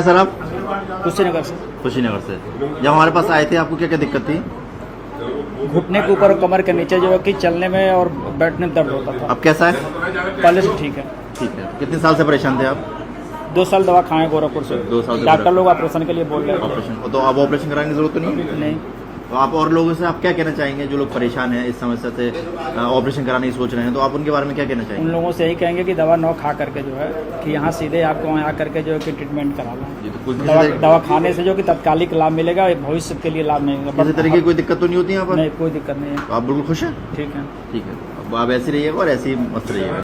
Sir आप कुशीनगर से। कुशीनगर से जब हमारे पास आए थे आपको क्या क्या दिक्कत थी? घुटने के ऊपर और कमर के नीचे जो है कि चलने में और बैठने में दर्द होता था। अब कैसा है? पहले से ठीक है। ठीक है। कितने साल से परेशान थे आप? 2 साल दवा खाए गोरखपुर से। 2 साल से डॉक्टर लोग ऑपरेशन के लिए बोल रहे थे। ऑपरेशन, तो अब ऑपरेशन कराने की जरूरत तो नहीं है? नहीं। तो आप और लोगों से आप क्या कहना चाहेंगे जो लोग परेशान हैं इस समस्या से, ऑपरेशन कराने की सोच रहे हैं, तो आप उनके बारे में क्या कहना उन चाहेंगे? लोगों से यही कहेंगे कि दवा न खा करके जो है कि यहाँ सीधे आपको वहाँ आकर के जो है कि ट्रीटमेंट करा जी, लो। तो कुछ दवा खाने से जो कि तत्कालिक लाभ मिलेगा, भविष्य के लिए लाभ नहीं किसी मिलेगा। तरीके की कोई दिक्कत तो नहीं होती यहाँ पर? नहीं, कोई दिक्कत नहीं है। तो आप बिल्कुल खुश हैं? ठीक है। ठीक है, अब आप ऐसे रहिएगा और ऐसे ही मस्त रहिएगा।